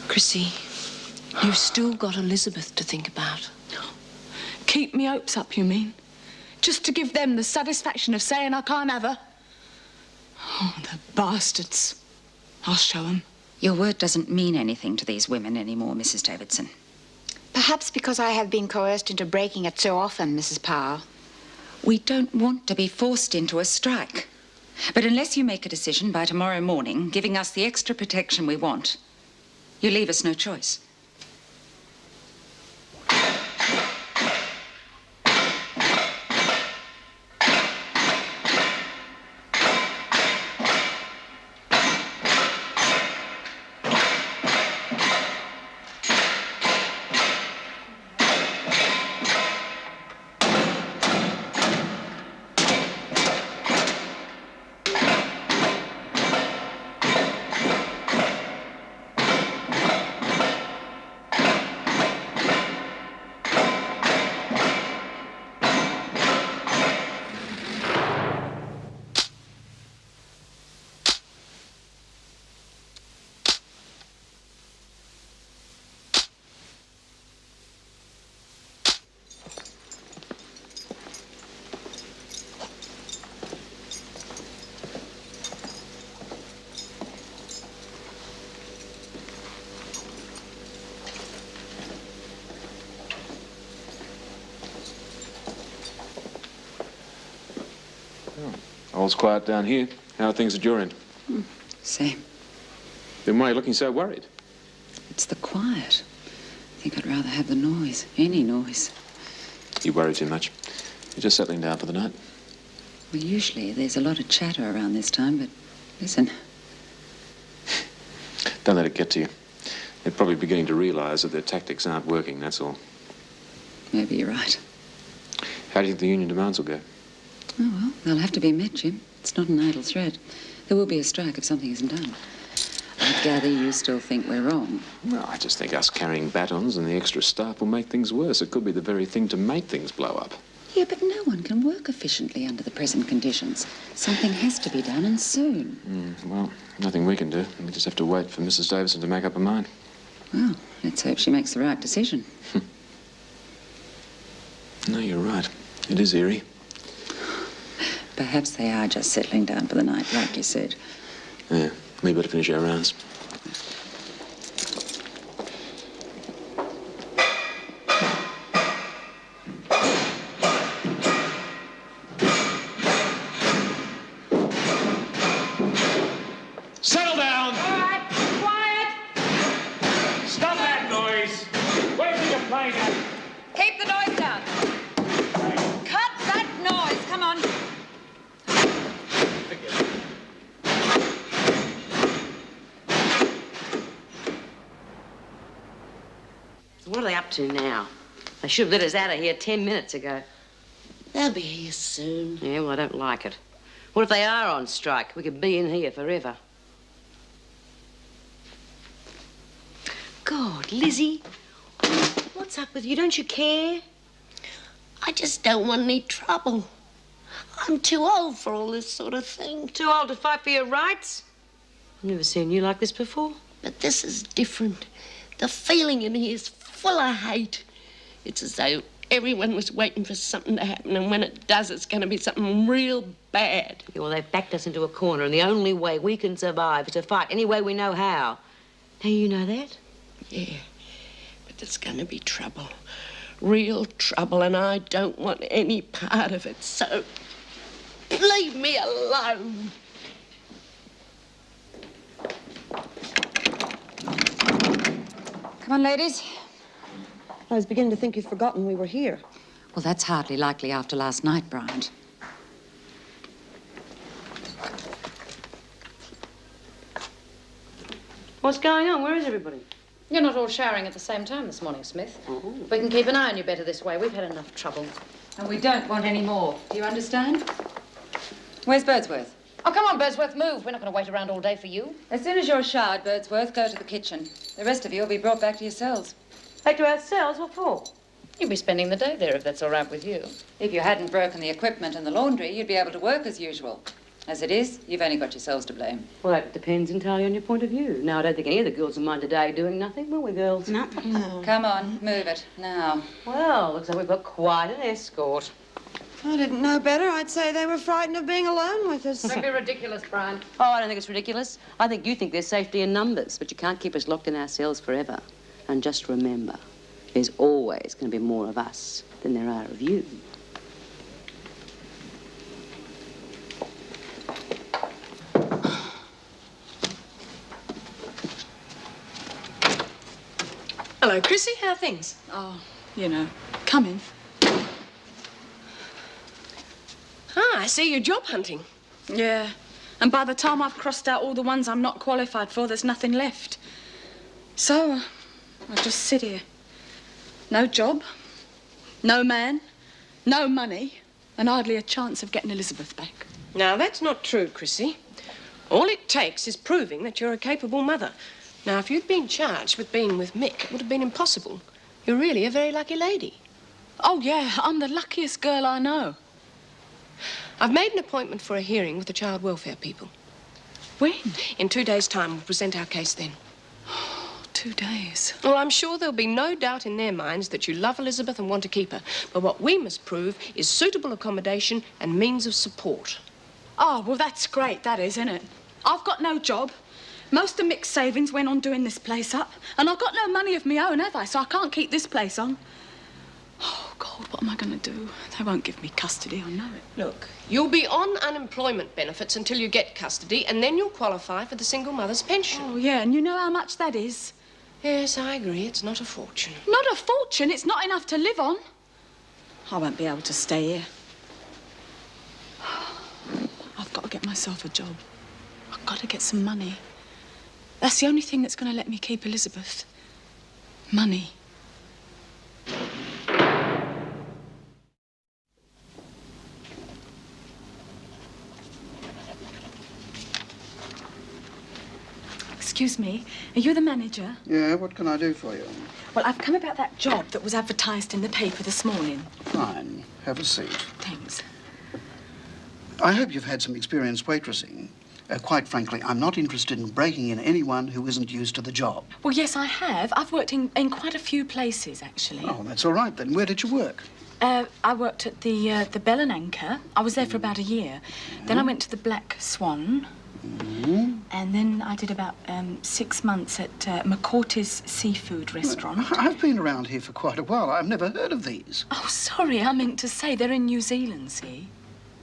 Chrissy, you've still got Elizabeth to think about. Keep me hopes up, you mean? Just to give them the satisfaction of saying I can't have her? Oh, the bastards. I'll show them. Your word doesn't mean anything to these women anymore, Mrs. Davidson. Perhaps because I have been coerced into breaking it so often, Mrs. Powell. We don't want to be forced into a strike. But unless you make a decision by tomorrow morning, giving us the extra protection we want, you leave us no choice. All's quiet down here. How are things at your end? Same. Then why are you looking so worried? It's the quiet. I think I'd rather have the noise. Any noise. You worry too much. You're just settling down for the night. Well, usually there's a lot of chatter around this time, but listen. Don't let it get to you. They're probably beginning to realise that their tactics aren't working, that's all. Maybe you're right. How do you think the union demands will go? Oh, well, they'll have to be met, Jim. It's not an idle threat. There will be a strike if something isn't done. I gather you still think we're wrong. Well, I just think us carrying batons and the extra staff will make things worse. It could be the very thing to make things blow up. Yeah, but no one can work efficiently under the present conditions. Something has to be done, and soon. Well, nothing we can do. We just have to wait for Mrs. Davison to make up her mind. Well, let's hope she makes the right decision. No, you're right. It is eerie. Perhaps they are just settling down for the night, like you said. Yeah, we better finish our rounds. Settle down! All right, quiet! Stop that noise! Where do you think you're playing at? Keep the noise down. Cut that noise. Come on. So what are they up to now? They should have let us out of here 10 minutes ago. They'll be here soon. Yeah, well, I don't like it. What if they are on strike? We could be in here forever. God, Lizzie, what's up with you? Don't you care? I just don't want any trouble. I'm too old for all this sort of thing. Too old to fight for your rights? I've never seen you like this before. But this is different. The feeling in here is full of hate. It's as though everyone was waiting for something to happen, and when it does, it's going to be something real bad. Yeah, well, they've backed us into a corner, and the only way we can survive is to fight any way we know how. Now, you know that? Yeah, but there's going to be trouble. Real trouble, and I don't want any part of it, so leave me alone. Come on, ladies. I was beginning to think you'd forgotten we were here. Well, that's hardly likely after last night, Bryant. What's going on? Where is everybody? You're not all showering at the same time this morning, Smith. We can keep an eye on you better this way. We've had enough trouble. And we don't want any more. Do you understand? Where's Birdsworth? Oh, come on, Birdsworth, move. We're not going to wait around all day for you. As soon as you're showered, Birdsworth, go to the kitchen. The rest of you will be brought back to your cells. Back to ourselves? What for? You'll be spending the day there if that's all right with you. If you hadn't broken the equipment and the laundry, you'd be able to work as usual. As it is, you've only got yourselves to blame. Well, that depends entirely on your point of view. Now, I don't think any of the girls will mind today doing nothing, will we, girls? No. Come on, move it, now. Well, looks like we've got quite an escort. I didn't know better. I'd say they were frightened of being alone with us. Don't be ridiculous, Brian. Oh, I don't think it's ridiculous. I think you think there's safety in numbers, but you can't keep us locked in our cells forever. And just remember, there's always going to be more of us than there are of you. Hello, Chrissy. How are things? Oh, you know, coming. Ah, I see you're job hunting. Yeah. And by the time I've crossed out all the ones I'm not qualified for, there's nothing left. So, I just sit here. No job, no man, no money, and hardly a chance of getting Elizabeth back. Now, that's not true, Chrissy. All it takes is proving that you're a capable mother. Now, if you'd been charged with being with Mick, it would have been impossible. You're really a very lucky lady. Oh, yeah, I'm the luckiest girl I know. I've made an appointment for a hearing with the child welfare people. When? In 2 days' time, we'll present our case then. 2 days. Well, I'm sure there'll be no doubt in their minds that you love Elizabeth and want to keep her. But what we must prove is suitable accommodation and means of support. Oh, well, that's great, that is, isn't it? I've got no job. Most of Mick's savings went on doing this place up. And I've got no money of my own, have I? So I can't keep this place on. Oh, God, what am I going to do? They won't give me custody, I know it. Look, you'll be on unemployment benefits until you get custody, and then you'll qualify for the single mother's pension. Oh, yeah, and you know how much that is? Yes, I agree. It's not a fortune. Not a fortune. It's not enough to live on. I won't be able to stay here. I've got to get myself a job. I've got to get some money. That's the only thing that's going to let me keep Elizabeth. Money. Excuse me, are you the manager? Yeah, what can I do for you? Well, I've come about that job that was advertised in the paper this morning. Fine. Have a seat. Thanks. I hope you've had some experience waitressing. Quite frankly, I'm not interested in breaking in anyone who isn't used to the job. Well, yes, I have. I've worked in quite a few places, actually. Oh, that's all right then. Where did you work? I worked at the Bell and Anchor. I was there for about a year. Then I went to the Black Swan. And then I did about 6 months at McCourty's seafood restaurant. I've been around here for quite a while. I've never heard of these. Oh, sorry, I meant to say they're in New Zealand, see?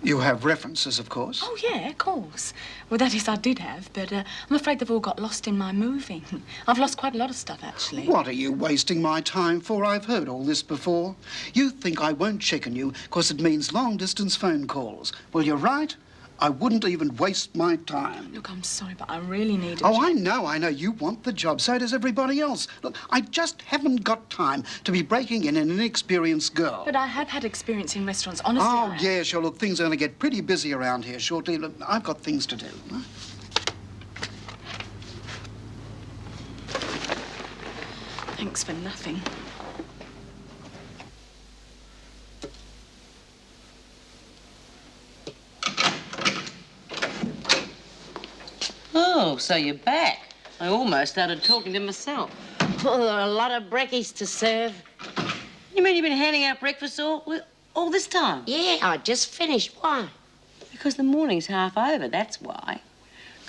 You have references, of course. Oh, yeah, of course. Well, that is, I did have, but I'm afraid they've all got lost in my moving. I've lost quite a lot of stuff, actually. What are you wasting my time for? I've heard all this before. You think I won't check on you because it means long-distance phone calls. Well, you're right. I wouldn't even waste my time. Look, I'm sorry, but I really need a Oh, job. I know. You want the job. So does everybody else. Look, I just haven't got time to be breaking in an inexperienced girl. But I have had experience in restaurants, honestly. Oh, I have. yeah, sure. Look, things are going to get pretty busy around here shortly. Look, I've got things to do. Thanks for nothing. Oh, so you're back. I almost started talking to myself. Oh, there are a lot of brekkies to serve. You mean you've been handing out breakfast all this time? Yeah, I just finished. Why? Because the morning's half over, that's why.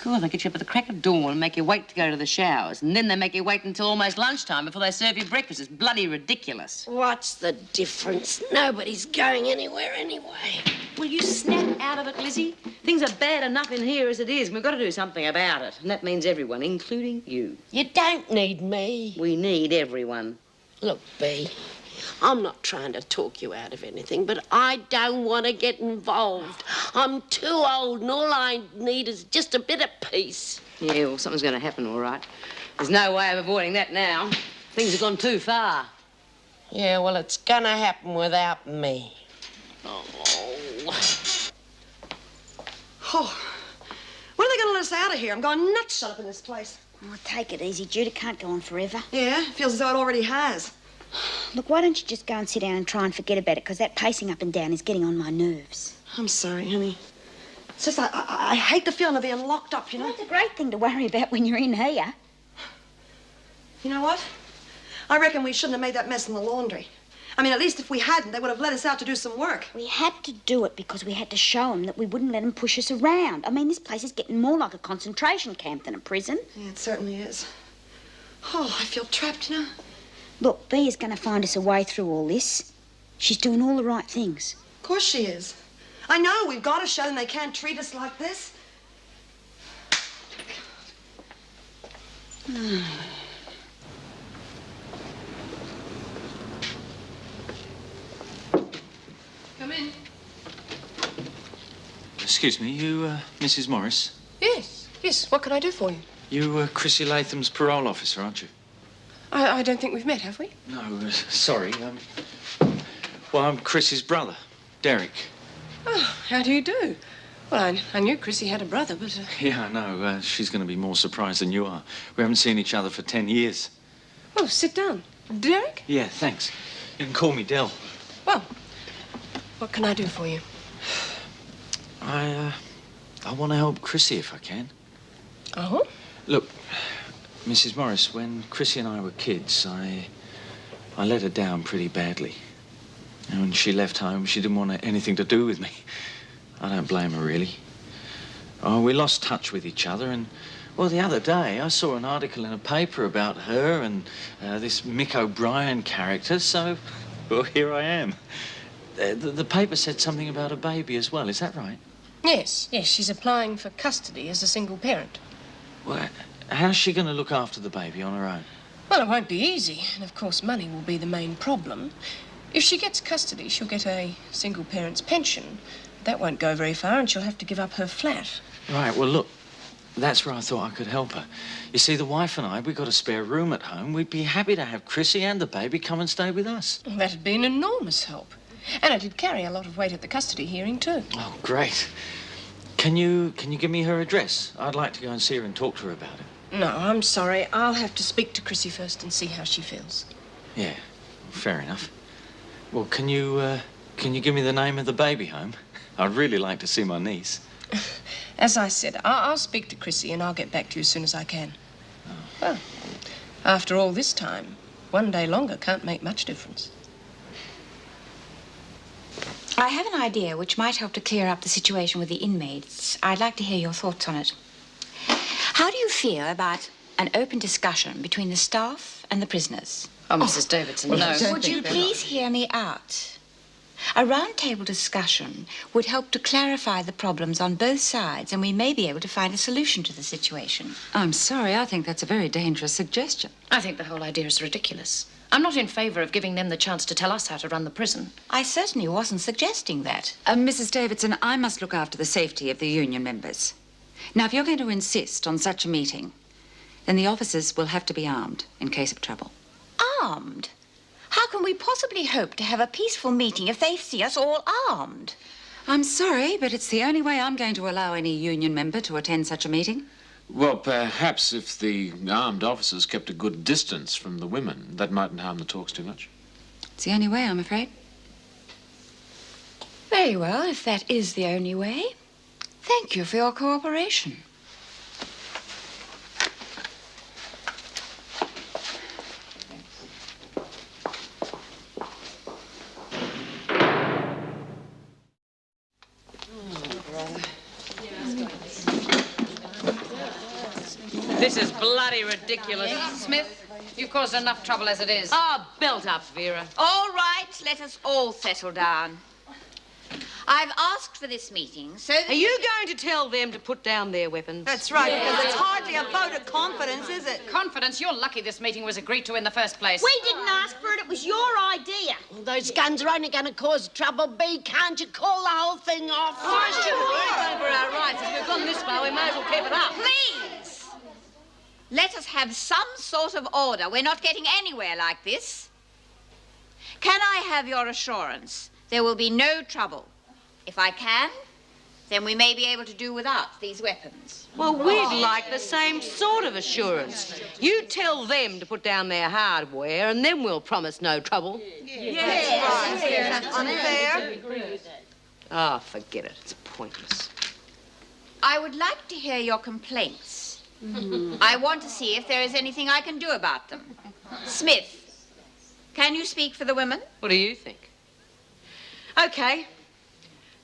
God, they get you up at the crack of dawn and make you wait to go to the showers. And then they make you wait until almost lunchtime before they serve you breakfast. It's bloody ridiculous. What's the difference? Nobody's going anywhere anyway. Will you snap out of it, Lizzie? Things are bad enough in here as it is. We've got to do something about it. And that means everyone, including you. You don't need me. We need everyone. Look, Bea, I'm not trying to talk you out of anything, but I don't want to get involved. I'm too old, and all I need is just a bit of peace. Yeah, well, something's going to happen, all right. There's no way of avoiding that now. Things have gone too far. Yeah, well, it's gonna happen without me. Oh, when are they going to let us out of here? I'm going nuts shut up in this place. Oh, take it easy, Jude. It can't go on forever. Yeah, feels as though it already has. Look, why don't you just go and sit down and try and forget about it, because that pacing up and down is getting on my nerves. I'm sorry, honey. It's just I hate the feeling of being locked up, you know? Well, it's a great thing to worry about when you're in here. You know what? I reckon we shouldn't have made that mess in the laundry. I mean, at least if we hadn't, they would have let us out to do some work. We had to do it because we had to show them that we wouldn't let them push us around. I mean, this place is getting more like a concentration camp than a prison. Yeah, it certainly is. Oh, I feel trapped, you know? Look, Bea is going to find us a way through all this. She's doing all the right things. Of course she is. I know, we've got to show them they can't treat us like this. Come in. Excuse me, you, Mrs. Morris? Yes, yes. What can I do for you? You, Chrissy Latham's parole officer, aren't you? I don't think we've met, have we? No, sorry. Well, I'm Chrissy's brother, Derek. Oh, how do you do? Well, I knew Chrissy had a brother, but... Yeah, I know. She's going to be more surprised than you are. We haven't seen each other for 10 years. Oh, sit down. Derek? Yeah, thanks. You can call me Del. Well, what can I do for you? I want to help Chrissy if I can. Oh? Look, Mrs. Morris, when Chrissy and I were kids, I let her down pretty badly. And when she left home, she didn't want anything to do with me. I don't blame her, really. Oh, we lost touch with each other, and, well, the other day, I saw an article in a paper about her and this Mick O'Brien character, so, well, here I am. The paper said something about a baby as well, is that right? Yes, yes, she's applying for custody as a single parent. Well, how's she going to look after the baby on her own? Well, it won't be easy, and of course money will be the main problem. If she gets custody, she'll get a single parent's pension. That won't go very far, and she'll have to give up her flat. Right, well, look, that's where I thought I could help her. You see, the wife and I, we've got a spare room at home. We'd be happy to have Chrissy and the baby come and stay with us. Well, that'd be an enormous help. And it'd carry a lot of weight at the custody hearing, too. Oh, great. Can you give me her address? I'd like to go and see her and talk to her about it. No, I'm sorry. I'll have to speak to Chrissy first and see how she feels. Yeah, fair enough. Well, can you give me the name of the baby home? I'd really like to see my niece. As I said, I'll speak to Chrissy and I'll get back to you as soon as I can. Oh. Well, after all this time, one day longer can't make much difference. I have an idea which might help to clear up the situation with the inmates. I'd like to hear your thoughts on it. How do you feel about an open discussion between the staff and the prisoners? Oh, Mrs. Davidson, no. Would you please hear me out? A round-table discussion would help to clarify the problems on both sides, and we may be able to find a solution to the situation. I'm sorry, I think that's a very dangerous suggestion. I think the whole idea is ridiculous. I'm not in favour of giving them the chance to tell us how to run the prison. I certainly wasn't suggesting that. Mrs. Davidson, I must look after the safety of the union members. Now, if you're going to insist on such a meeting, then the officers will have to be armed in case of trouble. Armed? How can we possibly hope to have a peaceful meeting if they see us all armed? I'm sorry, but it's the only way I'm going to allow any union member to attend such a meeting. Well, perhaps if the armed officers kept a good distance from the women, that mightn't harm the talks too much. It's the only way, I'm afraid. Very well, if that is the only way. Thank you for your cooperation. This is bloody ridiculous. Smith, you've caused enough trouble as it is. Oh, belt up, Vera. All right, let us all settle down. I've asked for this meeting so that... Are you going to tell them to put down their weapons? That's right, because it's hardly a vote of confidence, is it? Confidence? You're lucky this meeting was agreed to in the first place. We didn't ask for it. It was your idea. Well, those guns are only going to cause trouble, Bea. Can't you call the whole thing off? Oh, sure. We're over our rights. If we've gone this far, we may as well keep it up. Please, let us have some sort of order. We're not getting anywhere like this. Can I have your assurance there will be no trouble? If I can, then we may be able to do without these weapons. Well, we'd like the same sort of assurance. You tell them to put down their hardware, and then we'll promise no trouble. Yes. Unfair. Oh, forget it. It's pointless. I would like to hear your complaints. I want to see if there is anything I can do about them. Smith, can you speak for the women? What do you think? Okay.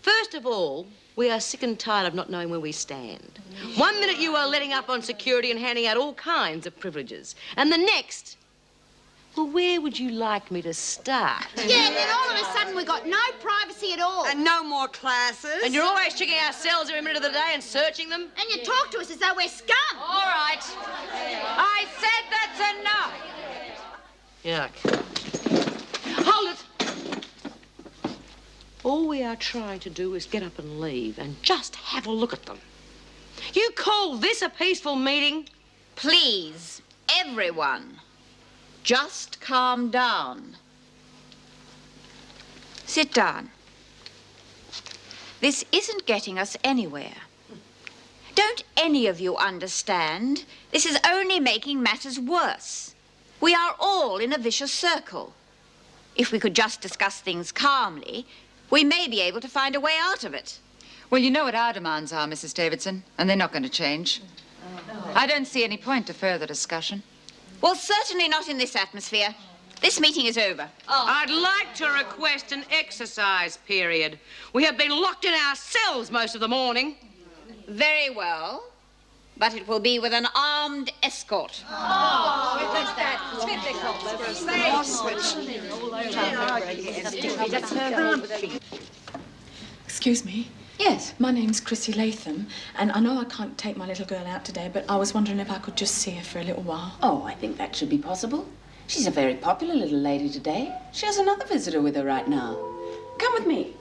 First of all, we are sick and tired of not knowing where we stand. One minute you are letting up on security and handing out all kinds of privileges. And the next, well, where would you like me to start? Yeah, then all of a sudden we've got no privacy at all. And no more classes. And you're always checking our cells every minute of the day and searching them? And you talk to us as though we're scum. All right. I said that's enough. Yuck. Hold it. All we are trying to do is get up and leave and just have a look at them. You call this a peaceful meeting? Please, everyone, just calm down. Sit down. This isn't getting us anywhere. Don't any of you understand? This is only making matters worse. We are all in a vicious circle. If we could just discuss things calmly, we may be able to find a way out of it. Well, you know what our demands are, Mrs. Davidson, and they're not going to change. I don't see any point to further discussion. Well, certainly not in this atmosphere. This meeting is over. I'd like to request an exercise period. We have been locked in our cells most of the morning. Very well. But it will be with an armed escort. Excuse me. Yes. My name's Chrissy Latham, and I know I can't take my little girl out today, but I was wondering if I could just see her for a little while. Oh, I think that should be possible. She's a very popular little lady today. She has another visitor with her right now. Come with me.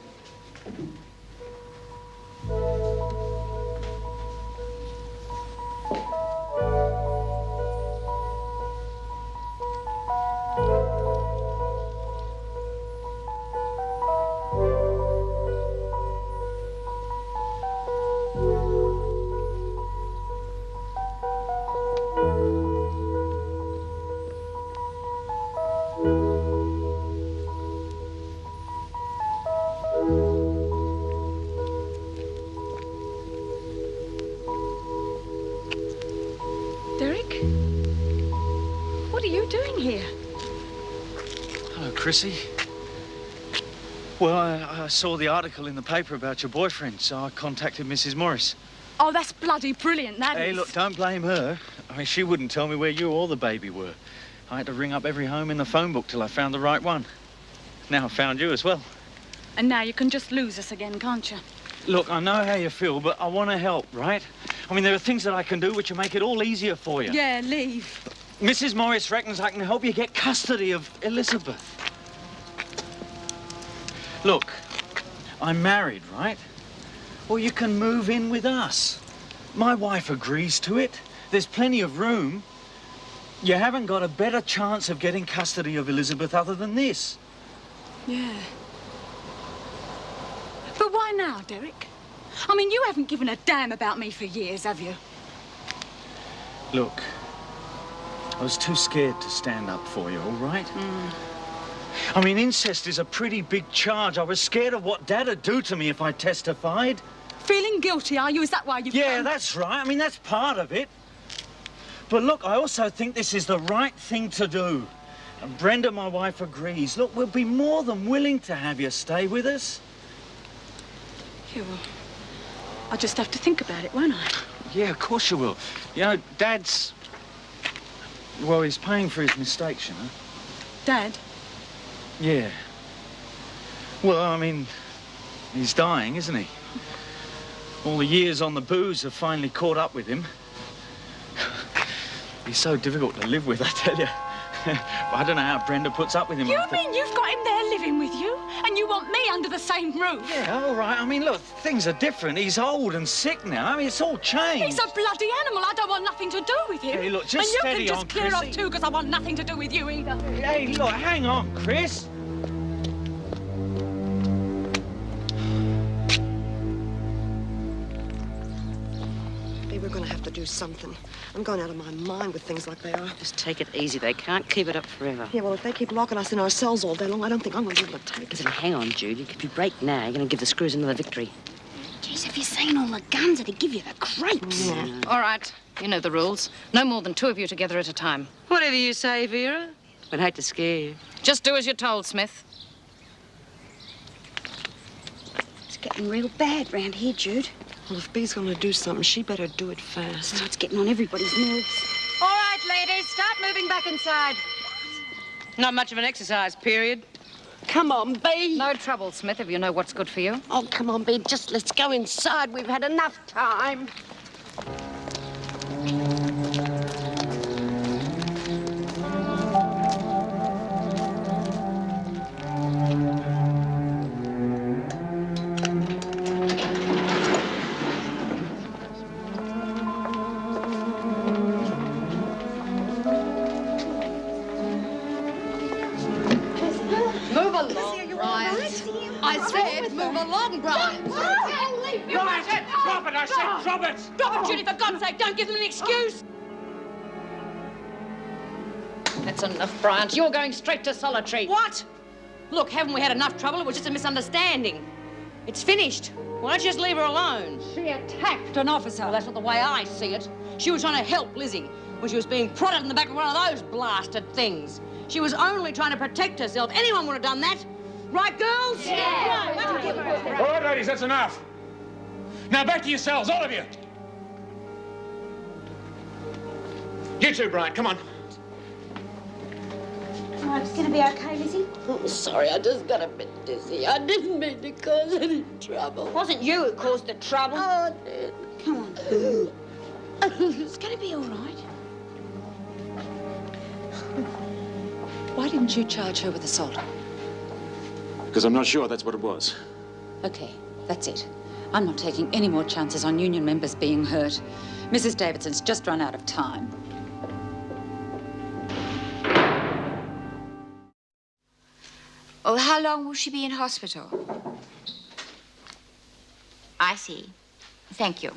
Derek? What are you doing here? Hello, Chrissy. Well, I saw the article in the paper about your boyfriend, so I contacted Mrs. Morris. Oh, that's bloody brilliant, that is. Hey, look, don't blame her. I mean, she wouldn't tell me where you or the baby were. I had to ring up every home in the phone book till I found the right one. Now I found you as well. And now you can just lose us again, can't you? Look, I know how you feel, but I want to help, right? I mean, there are things that I can do which will make it all easier for you. Yeah, leave. Mrs. Morris reckons I can help you get custody of Elizabeth. Look, I'm married, right? Well, you can move in with us. My wife agrees to it. There's plenty of room. You haven't got a better chance of getting custody of Elizabeth other than this. Yeah. But why now, Derek? I mean, you haven't given a damn about me for years, have you? Look, I was too scared to stand up for you, all right? I mean, incest is a pretty big charge. I was scared of what Dad'd do to me if I testified. Feeling guilty, are you? Is that why you've Yeah, come? that's right. I mean, that's part of it. But look, I also think this is the right thing to do. And Brenda, my wife, agrees. Look, we'll be more than willing to have you stay with us. Yeah, well, I'll just have to think about it, won't I? Yeah, of course you will. You know, Dad's... Well, he's paying for his mistakes, you know. Dad? Yeah. Well, I mean, he's dying, isn't he? All the years on the booze have finally caught up with him. He's so difficult to live with, I tell you. I don't know how Brenda puts up with him. You mean you've got him there living with you? And you want me under the same roof? Yeah, all right. I mean, look, things are different. He's old and sick now. I mean, it's all changed. He's a bloody animal. I don't want nothing to do with him. Hey, look, just and steady you can on, just clear off Chrissy. too, because I want nothing to do with you either. Hey, look, hang on, Chris. We're going to have to do something. I'm going out of my mind with things like they are. Just take it easy. They can't keep it up forever. Yeah, well, if they keep locking us in our cells all day long, I don't think I'm going to be able to take it. Listen, hang on, Judy. If you break now, you're going to give the screws another victory. Geez, if you'd seen all the guns, it'd give you the creeps. All right, you know the rules. No more than 2 of you together at a time. Whatever you say, Vera. I'd hate to scare you. Just do as you're told, Smith. It's getting real bad round here, Jude. Well, if Bee's going to do something, she better do it fast. Oh, it's getting on everybody's nerves. All right, ladies, start moving back inside. Not much of an exercise period. Come on, Bee. No trouble, Smith, if you know what's good for you. Oh, come on, Bee. Just let's go inside. We've had enough time. Move along, Brian. I said move along, Brian. Right, drop it, I said, drop it! Drop it, Judy, for God's sake. Don't give them an excuse. That's enough, Bryant. You're going straight to solitary. What? Look, haven't we had enough trouble? It was just a misunderstanding. It's finished. Why don't you just leave her alone? She attacked an officer. Well, that's not the way I see it. She was trying to help Lizzie when she was being prodded in the back of one of those blasted things. She was only trying to protect herself. Anyone would have done that. Right, girls? Yeah. Right. All right, ladies, that's enough. Now back to yourselves, all of you. You too, Brian, come on. Oh, it's going to be okay, Lizzie? Oh, sorry, I just got a bit dizzy. I didn't mean to cause any trouble. It wasn't you who caused the trouble. Oh, I did. Come on. It's going to be all right. Why didn't you charge her with assault? Because I'm not sure that's what it was. Okay, that's it. I'm not taking any more chances on union members being hurt. Mrs. Davidson's just run out of time. Well, how long will she be in hospital? I see. Thank you.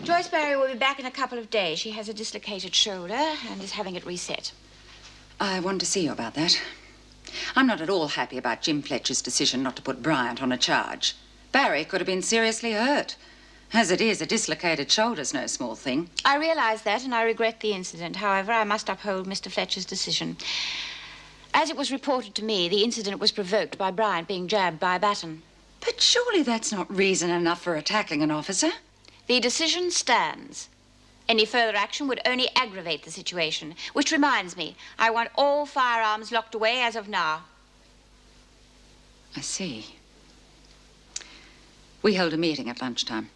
Joyce Barry will be back in a couple of days. She has a dislocated shoulder and is having it reset. I wanted to see you about that. I'm not at all happy about Jim Fletcher's decision not to put Bryant on a charge. Barry could have been seriously hurt. As it is, a dislocated shoulder's no small thing. I realize that, and I regret the incident. However, I must uphold Mr. Fletcher's decision. As it was reported to me, the incident was provoked by Bryant being jabbed by a baton. But surely that's not reason enough for attacking an officer. The decision stands. Any further action would only aggravate the situation. Which reminds me, I want all firearms locked away as of now. I see. We held a meeting at lunchtime.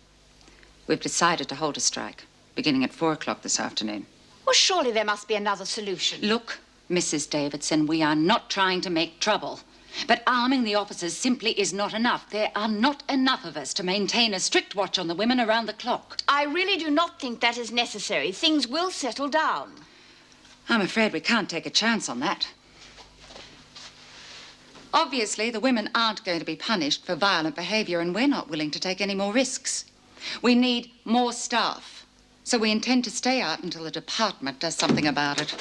We've decided to hold a strike, beginning at 4 o'clock this afternoon. Well, surely there must be another solution. Look, Mrs. Davidson, we are not trying to make trouble. But arming the officers simply is not enough. There are not enough of us to maintain a strict watch on the women around the clock. I really do not think that is necessary. Things will settle down. I'm afraid we can't take a chance on that. Obviously, the women aren't going to be punished for violent behavior, and we're not willing to take any more risks. We need more staff, so we intend to stay out until the department does something about it.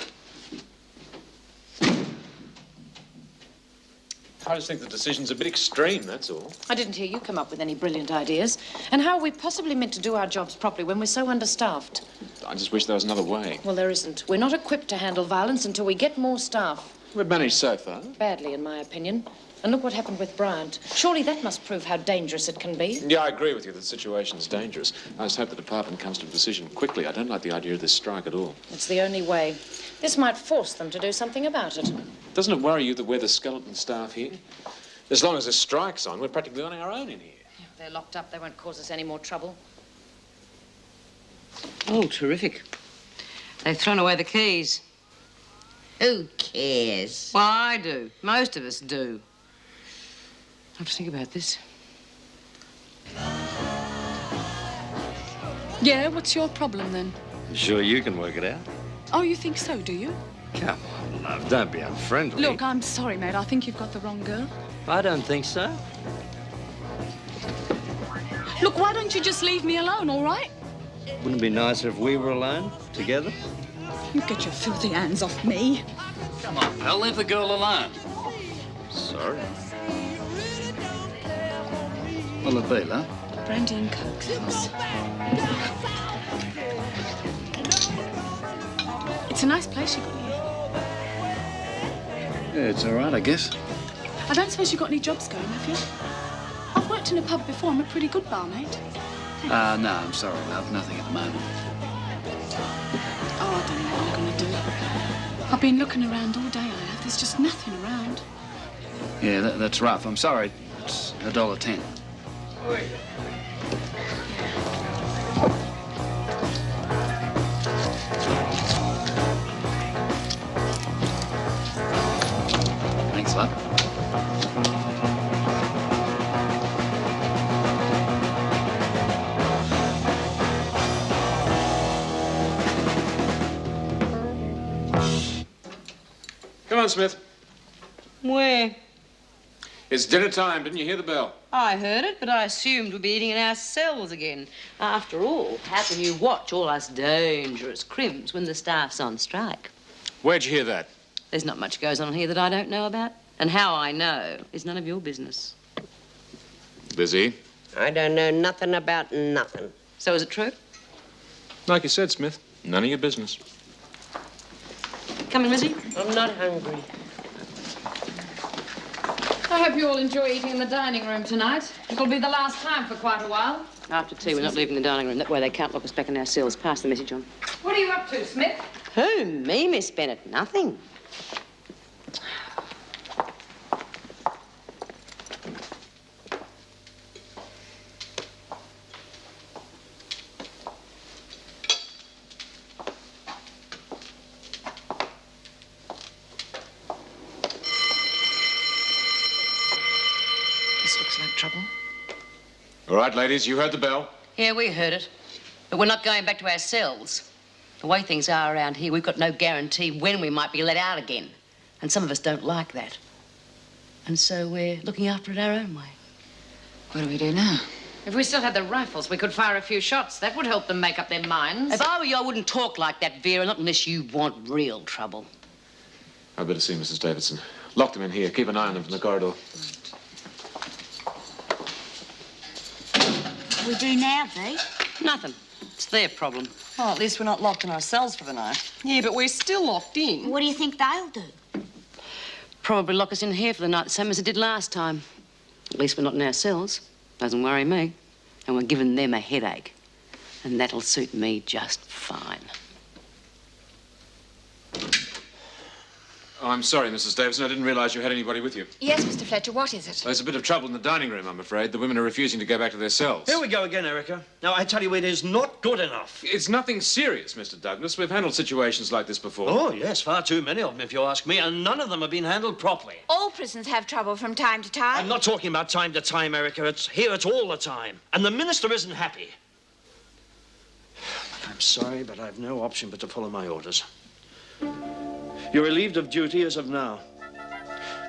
I just think the decision's a bit extreme, that's all. I didn't hear you come up with any brilliant ideas. And how are we possibly meant to do our jobs properly when we're so understaffed? I just wish there was another way. Well, there isn't. We're not equipped to handle violence until we get more staff. We've managed so far. Badly, in my opinion. And look what happened with Bryant. Surely that must prove how dangerous it can be. Yeah, I agree with you. The situation's dangerous. I just hope the department comes to a decision quickly. I don't like the idea of this strike at all. It's the only way. This might force them to do something about it. Doesn't it worry you that we're the skeleton staff here? As long as this strike's on, we're practically on our own in here. If they're locked up, they won't cause us any more trouble. Oh, terrific. They've thrown away the keys. Who cares? Well, I do. Most of us do. I have to think about this. Yeah, what's your problem then? I'm sure you can work it out. Oh, you think so, do you? Come on, love, don't be unfriendly. Look, I'm sorry, mate. I think you've got the wrong girl. I don't think so. Look, why don't you just leave me alone, all right? Wouldn't it be nicer if we were alone, together? You get your filthy hands off me. Come on, pal, leave the girl alone. Sorry. What'll it be, love? Brandy and Coke, please. It's a nice place you got here. Yeah, it's all right, I guess. I don't suppose you got any jobs going, have you? I've worked in a pub before. I'm a pretty good barmaid. No, I'm sorry, love. Nothing at the moment. Oh, I don't know what I'm going to do. I've been looking around all day, I have. There's just nothing around. Yeah, that's rough. I'm sorry. It's $1.10. Thanks, love. Come on, Smith. Where? It's dinner time. Didn't you hear the bell? I heard it, but I assumed we'd be eating in our cells again. After all, how can you watch all us dangerous crims when the staff's on strike? Where'd you hear that? There's not much goes on here that I don't know about. And how I know is none of your business. Busy? I don't know nothing about nothing. So is it true? Like you said, Smith, none of your business. Come in, Lizzie. I'm not hungry. I hope you all enjoy eating in the dining room tonight. It'll be the last time for quite a while. After tea, we're not leaving the dining room. That way they can't lock us back in our cells. Pass the message on. What are you up to, Smith? Who? Me, Miss Bennett? Nothing. This looks like trouble. All right, ladies, you heard the bell. Yeah, we heard it. But we're not going back to our cells. The way things are around here, we've got no guarantee when we might be let out again. And some of us don't like that. And so we're looking after it our own way. What do we do now? If we still had the rifles, we could fire a few shots. That would help them make up their minds. If I were you, I wouldn't talk like that, Vera, not unless you want real trouble. I'd better see Mrs. Davidson. Lock them in here. Keep an eye on them from the corridor. What do we do now, V? Nothing. It's their problem. Well, at least we're not locked in our cells for the night. Yeah, but we're still locked in. What do you think they'll do? Probably lock us in here for the night, the same as it did last time. At least we're not in our cells. Doesn't worry me. And we're giving them a headache. And that'll suit me just fine. Oh, I'm sorry, Mrs. Davidson. I didn't realize you had anybody with you. Yes, Mr. Fletcher, what is it? There's a bit of trouble in the dining room, I'm afraid. The women are refusing to go back to their cells. Here we go again, Erica. Now, I tell you, it is not good enough. It's nothing serious, Mr. Douglas. We've handled situations like this before. Oh, yes, far too many of them, if you ask me, and none of them have been handled properly. All prisons have trouble from time to time. I'm not talking about time to time, Erica. It's all the time. And the minister isn't happy. I'm sorry, but I've no option but to follow my orders. You're relieved of duty as of now.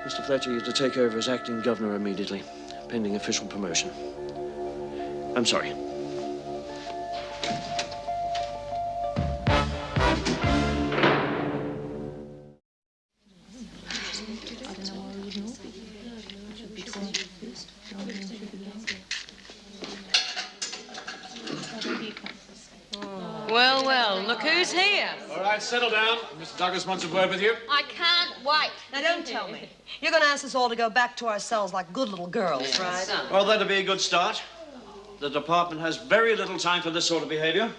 Mr. Fletcher, you're to take over as acting governor immediately, pending official promotion. I'm sorry. Well, well, look who's here. All right, settle down. Mr. Douglas wants a word with you. I can't wait. Now, don't tell me. You're going to ask us all to go back to our cells like good little girls, right? Well, that'll be a good start. The department has very little time for this sort of behavior.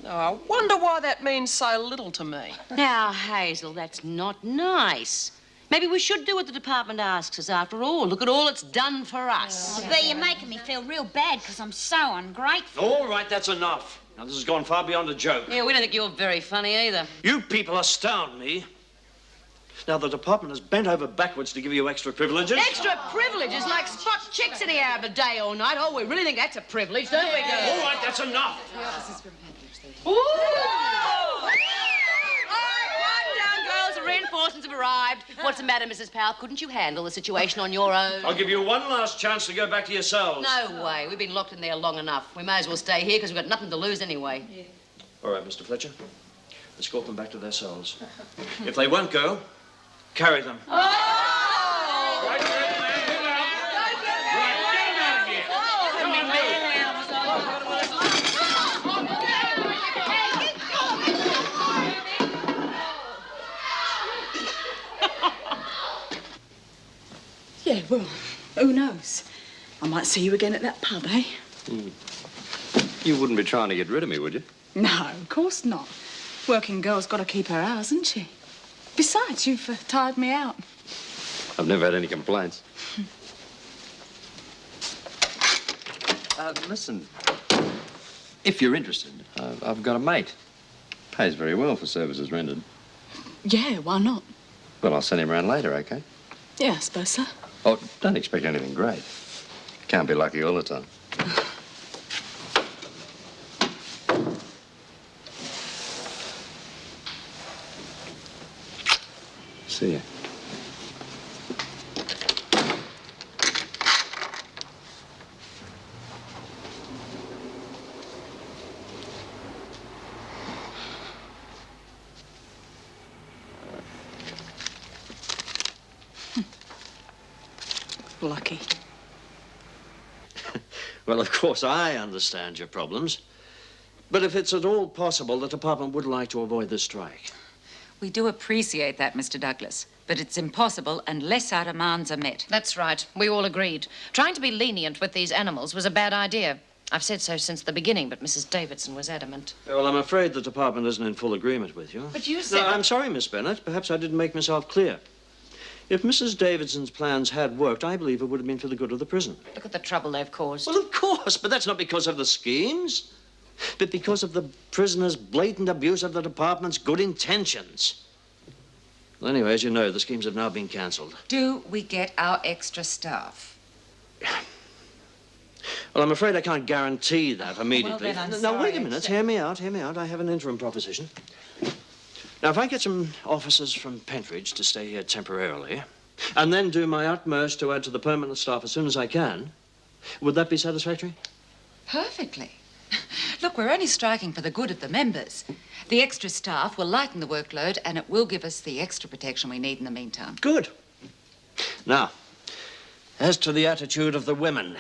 Oh, I wonder why that means so little to me. Now, Hazel, that's not nice. Maybe we should do what the department asks us after all. Look at all it's done for us. Oh, but you're making me feel real bad because I'm so ungrateful. All right, that's enough. Now, this has gone far beyond a joke. Yeah, we don't think you're very funny either. You people astound me. Now, the department has bent over backwards to give you extra privileges. Extra privileges like spot chicks any hour of the day or night. Oh, we really think that's a privilege, don't we, girls? All right, that's enough. Ooh! All right, quiet down, girls. The reinforcements have arrived. What's the matter, Mrs. Powell? Couldn't you handle the situation on your own? I'll give you one last chance to go back to your cells. No way. We've been locked in there long enough. We may as well stay here because we've got nothing to lose anyway. Yeah. All right, Mr. Fletcher. Escort them back to their cells. If they won't go, carry them. Right, get them out of here. Yeah, well, who knows? I might see you again at that pub, eh? You wouldn't be trying to get rid of me, would you? No, of course not. Working girl's got to keep her hours, hasn't she? Besides, you've tired me out. I've never had any complaints. Listen, if you're interested, I've got a mate. Pays very well for services rendered. Yeah, why not? Well, I'll send him around later, okay? Yeah, I suppose so. Oh, don't expect anything great. Can't be lucky all the time. See ya. Lucky. Well, of course, I understand your problems. But if it's at all possible, the department would like to avoid this strike. We do appreciate that, Mr. Douglas, but it's impossible unless our demands are met. That's right. We all agreed. Trying to be lenient with these animals was a bad idea. I've said so since the beginning, but Mrs. Davidson was adamant. Well, I'm afraid the department isn't in full agreement with you. But you said... No, I'm sorry, Miss Bennett. Perhaps I didn't make myself clear. If Mrs. Davidson's plans had worked, I believe it would have been for the good of the prison. Look at the trouble they've caused. Well, of course, but that's not because of the schemes, but because of the prisoner's blatant abuse of the department's good intentions. Well, anyway, as you know, the schemes have now been cancelled. Do we get our extra staff? Well, I'm afraid I can't guarantee that immediately. Well, then I'm Now, wait a sorry. minute. Hear me out. I have an interim proposition. Now, if I get some officers from Pentridge to stay here temporarily, and then do my utmost to add to the permanent staff as soon as I can, would that be satisfactory? Perfectly. Look, we're only striking for the good of the members. The extra staff will lighten the workload, and it will give us the extra protection we need in the meantime. Good. Now, as to the attitude of the women,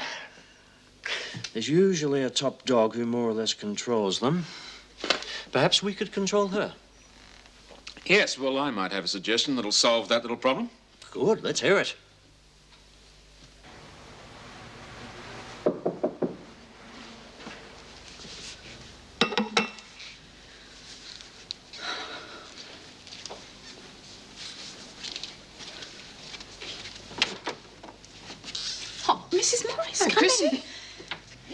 there's usually a top dog who more or less controls them. Perhaps we could control her. Yes, well, I might have a suggestion that'll solve that little problem. Good, let's hear it. Oh, Mrs. Morris, Hi, come Chrissy.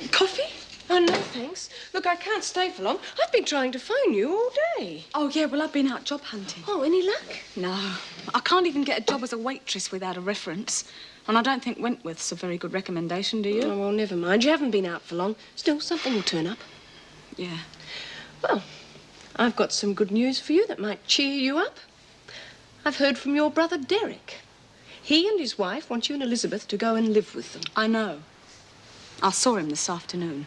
in. Coffee? Oh, no, thanks. Look, I can't stay for long. I've been trying to phone you all day. Oh, yeah, well, I've been out job hunting. Oh, any luck? No, I can't even get a job as a waitress without a reference. And I don't think Wentworth's a very good recommendation, do you? Oh, well, never mind. You haven't been out for long. Still, something will turn up. Yeah. Well, I've got some good news for you that might cheer you up. I've heard from your brother, Derek. He and his wife want you and Elizabeth to go and live with them. I know. I saw him this afternoon.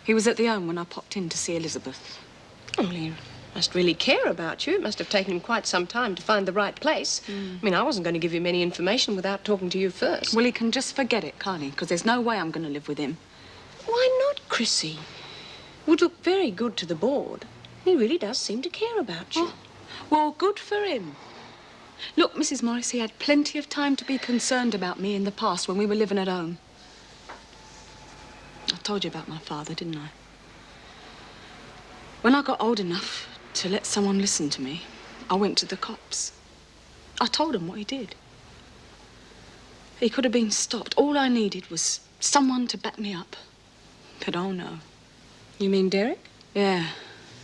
He was at the home when I popped in to see Elizabeth. Well, he must really care about you. It must have taken him quite some time to find the right place. I mean, I wasn't going to give him any information without talking to you first. Well, he can just forget it, can't he? Because there's no way I'm going to live with him. Why not, Chrissy? Would look very good to the board. He really does seem to care about you. Oh, well, good for him. Look, Mrs. Morris, he had plenty of time to be concerned about me in the past when we were living at home. I told you about my father, didn't I? When I got old enough to let someone listen to me, I went to the cops. I told them what he did. He could have been stopped. All I needed was someone to back me up. But oh no. You mean Derek? Yeah,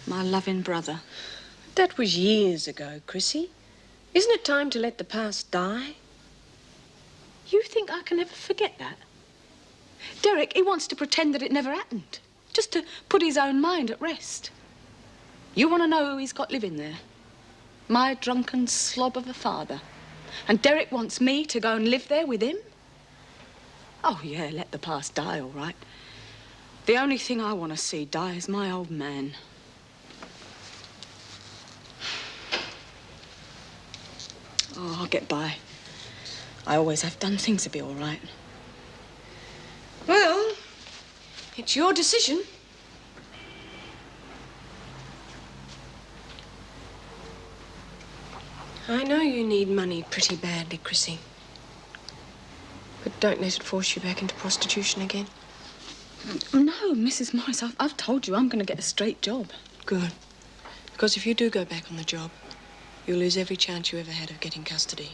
my loving brother. That was years ago, Chrissy. Isn't it time to let the past die? You think I can ever forget that? Derek, he wants to pretend that it never happened, just to put his own mind at rest. You want to know who he's got living there? My drunken slob of a father. And Derek wants me to go and live there with him? Oh, yeah, let the past die, all right. The only thing I want to see die is my old man. Oh, I'll get by. I always have done. Things will be all right. Well, it's your decision. I know you need money pretty badly, Chrissy. But don't let it force you back into prostitution again. No, Mrs. Morris, I've told you I'm going to get a straight job. Good. Because if you do go back on the job, you'll lose every chance you ever had of getting custody.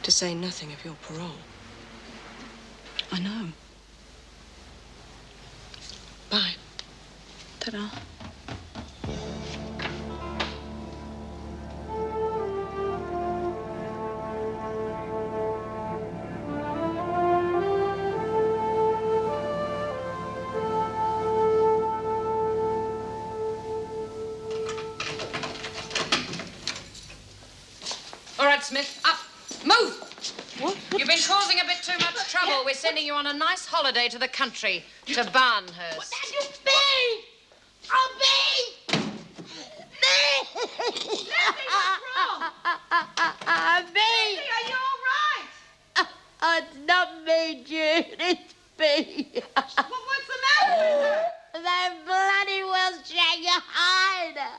To say nothing of your parole. I know. Bye. Ta-da. All right, Smith, up. Move! What? You've been causing a bit too much trouble. We're sending you on a nice holiday to the country, to Barnhurst. Oh, me! Leslie, what's wrong? Me! Are you all right? It's not me, Jude. It's me. What's the matter with her? That bloody well Shanghai.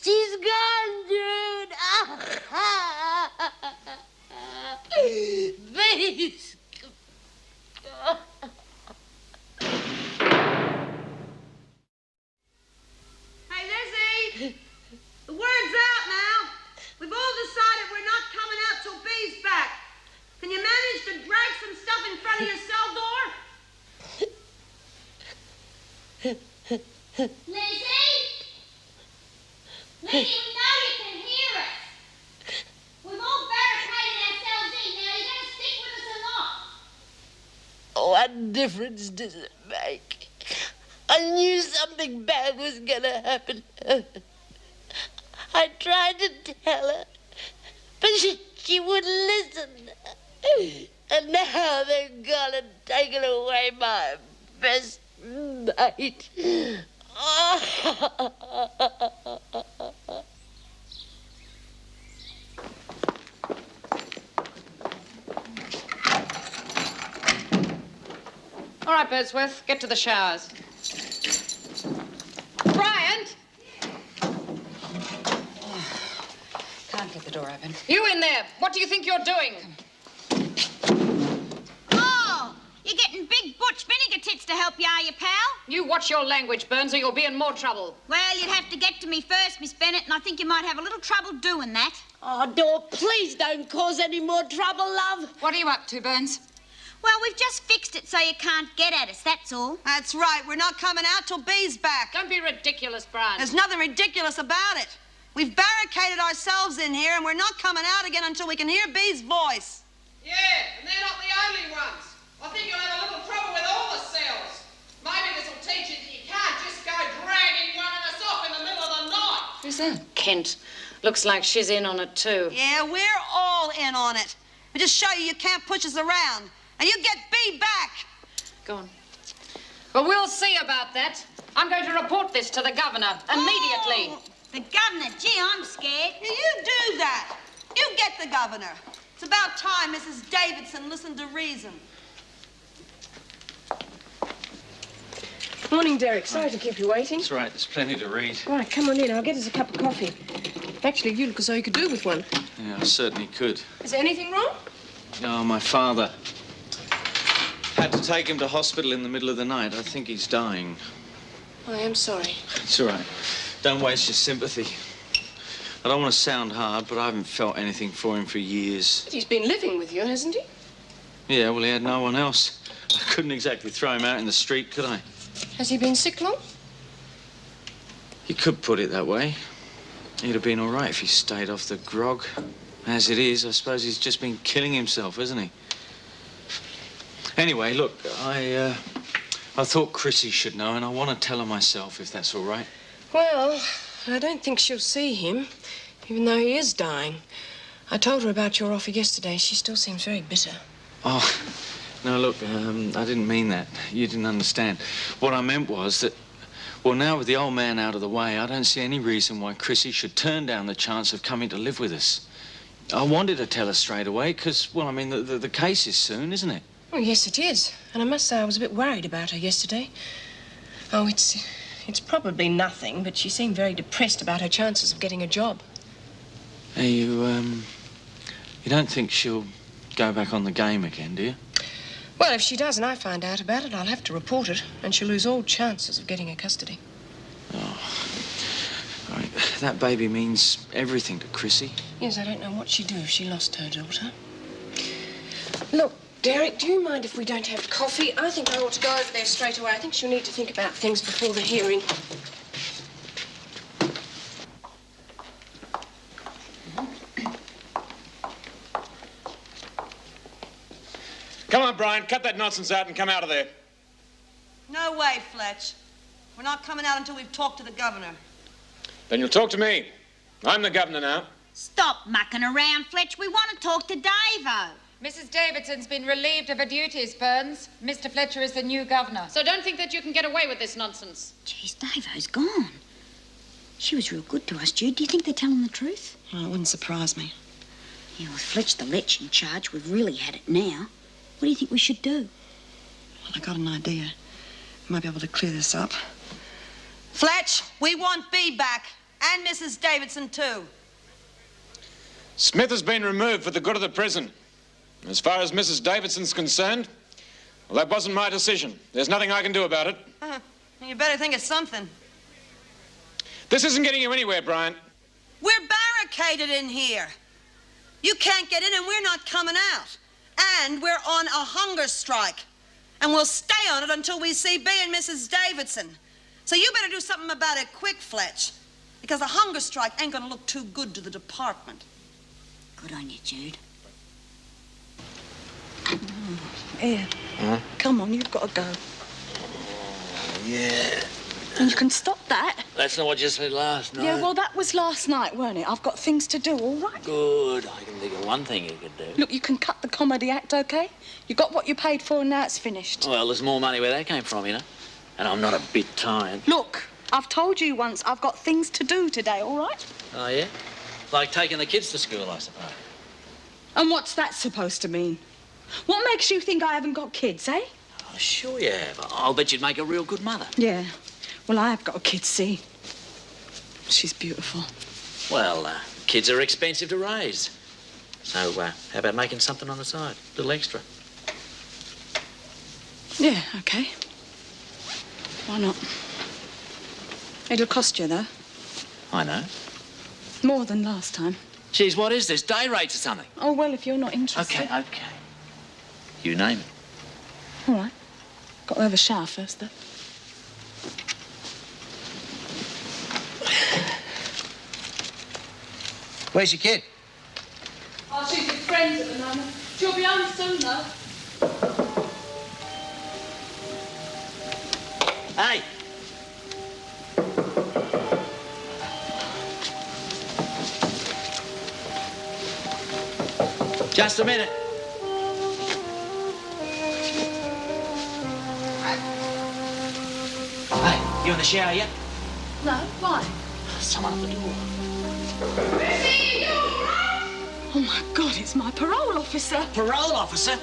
She's gone, Jude. Please. Hey, Lizzie! The word's out now. We've all decided we're not coming out till Bee's back. Can you manage to drag some stuff in front of your cell door? Lizzie? Lizzie, we know you can hear us. We've all barricaded ourselves in. Now, are you going to stick with us or not? What difference does it make? I knew something bad was going to happen. I tried to tell her, but she wouldn't listen. And now they've gone and taken away my best mate. All right, Birdsworth, get to the showers. Bryant! Can't get the door open. You in there! What do you think you're doing? Oh, you're getting big butch vinegar tits to help you, are you, pal? You watch your language, Burns, or you'll be in more trouble. Well, you'd have to get to me first, Miss Bennett, and I think you might have a little trouble doing that. Oh, Dor, please don't cause any more trouble, love. What are you up to, Burns? Well, we've just fixed it so you can't get at us, that's all. That's right. We're not coming out till Bee's back. Don't be ridiculous, Bryant. There's nothing ridiculous about it. We've barricaded ourselves in here, and we're not coming out again until we can hear Bee's voice. Yeah, and they're not the only ones. I think you'll have a little trouble with all the cells. Maybe this will teach you that you can't just go dragging one of us off in the middle of the night. Who's that? Kent. Looks like she's in on it, too. Yeah, we're all in on it. We just show you can't push us around. And you get Bee back. Go on. Well, we'll see about that. I'm going to report this to the governor immediately. Oh, the governor? Gee, I'm scared. You do that. You get the governor. It's about time Mrs. Davidson listened to reason. Morning, Derek. Sorry to keep you waiting. That's right. There's plenty to read. Right, come on in. I'll get us a cup of coffee. Actually, you look as though you could do with one. Yeah, I certainly could. Is there anything wrong? Oh, my father. Had to take him to hospital in the middle of the night. I think he's dying. I am sorry. It's all right. Don't waste your sympathy. I don't want to sound hard, but I haven't felt anything for him for years. But he's been living with you, hasn't he? Yeah, well, he had no one else. I couldn't exactly throw him out in the street, could I? Has he been sick long? You could put it that way. He'd have been all right if he stayed off the grog. As it is, I suppose he's just been killing himself, hasn't he? Anyway, look, I thought Chrissy should know, and I want to tell her myself, if that's all right. Well, I don't think she'll see him, even though he is dying. I told her about your offer yesterday. She still seems very bitter. Oh, no, look, I didn't mean that. You didn't understand. What I meant was that, well, now with the old man out of the way, I don't see any reason why Chrissy should turn down the chance of coming to live with us. I wanted to tell her straight away, because, well, I mean, the case is soon, isn't it? Well, yes, it is. And I must say I was a bit worried about her yesterday. Oh, it's probably nothing, but she seemed very depressed about her chances of getting a job. Hey, you don't think she'll go back on the game again, do you? Well, if she does and I find out about it, I'll have to report it, and she'll lose all chances of getting her custody. Right, that baby means everything to Chrissy. Yes, I don't know what she'd do if she lost her daughter. Look, Derek, do you mind if we don't have coffee? I think I ought to go over there straight away. I think she'll need to think about things before the hearing. Come on, Brian, cut that nonsense out and come out of there. No way, Fletch. We're not coming out until we've talked to the governor. Then you'll talk to me. I'm the governor now. Stop mucking around, Fletch. We want to talk to Davo. Mrs. Davidson's been relieved of her duties, Burns. Mr. Fletcher is the new governor. So don't think that you can get away with this nonsense. Geez, Davo's gone. She was real good to us, Jude. Do you think they're telling the truth? Well, it wouldn't surprise me. Yeah, with Fletch the Lech in charge, we've really had it now. What do you think we should do? Well, I got an idea. We might be able to clear this up. Fletch, we want Bea back. And Mrs. Davidson, too. Smith has been removed for the good of the prison. As far as Mrs. Davidson's concerned, well, that wasn't my decision. There's nothing I can do about it. You better think of something. This isn't getting you anywhere, Brian. We're barricaded in here. You can't get in and we're not coming out. And we're on a hunger strike. And we'll stay on it until we see Bea and Mrs. Davidson. So you better do something about it quick, Fletch. Because a hunger strike ain't gonna look too good to the department. Good on you, Jude. Here. Huh? Come on, you've got to go. Yeah. And you can stop that. That's not what you said last night. Yeah, well, that was last night, weren't it? I've got things to do, all right? Good. I can think of one thing you could do. Look, you can cut the comedy act, OK? You got what you paid for and now it's finished. Well, there's more money where that came from, you know. And I'm not a bit tired. Look, I've told you once I've got things to do today, all right? Oh, yeah? Like taking the kids to school, I suppose. And what's that supposed to mean? What makes you think I haven't got kids, eh? Oh, sure you have. I'll bet you'd make a real good mother. Yeah. Well, I have got a kid, see. She's beautiful. Well, kids are expensive to raise. So, how about making something on the side? A little extra. Yeah, OK. Why not? It'll cost you, though. I know. More than last time. Geez, what is this? Day rates or something? Oh, well, if you're not interested. OK. You name it. All right. Got to have a shower first, though. Where's your kid? Oh, she's with friends at the moment. She'll be home soon, though. Hey! Just a minute. Hey, you in the shower yet? No, why? Someone at the door. Oh, my God, it's my parole officer. Parole officer?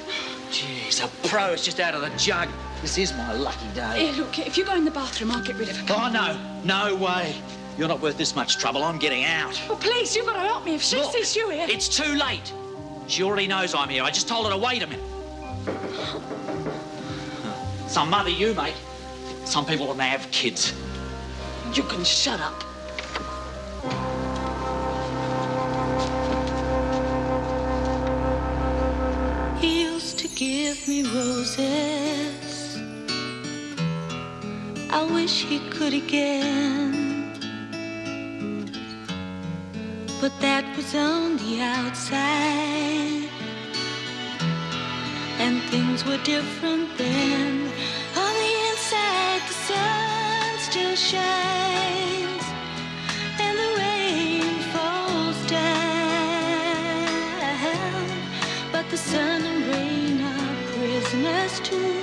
Jeez, a pro's just out of the jug. This is my lucky day. Here, look, if you go in the bathroom, I'll get rid of her. Oh, no. No way. You're not worth this much trouble. I'm getting out. Well, please, you've got to help me. If she sees you here... It's too late. She already knows I'm here. I just told her to wait a minute. Some mother you, mate. Some people when they have kids. You can shut up. He used to give me roses. I wish he could again. But that was on the outside, and things were different then. On the inside, the sun still shines, and the rain falls down. But the sun and rain are prisoners too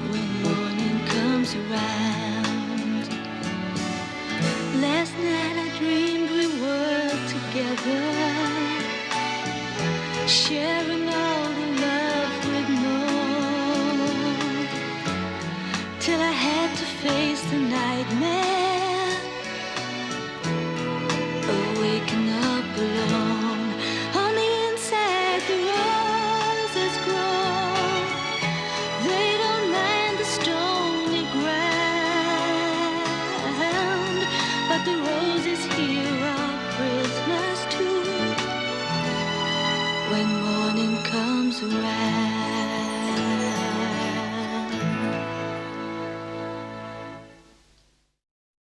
when morning comes around. Last night I dreamed we were together, sharing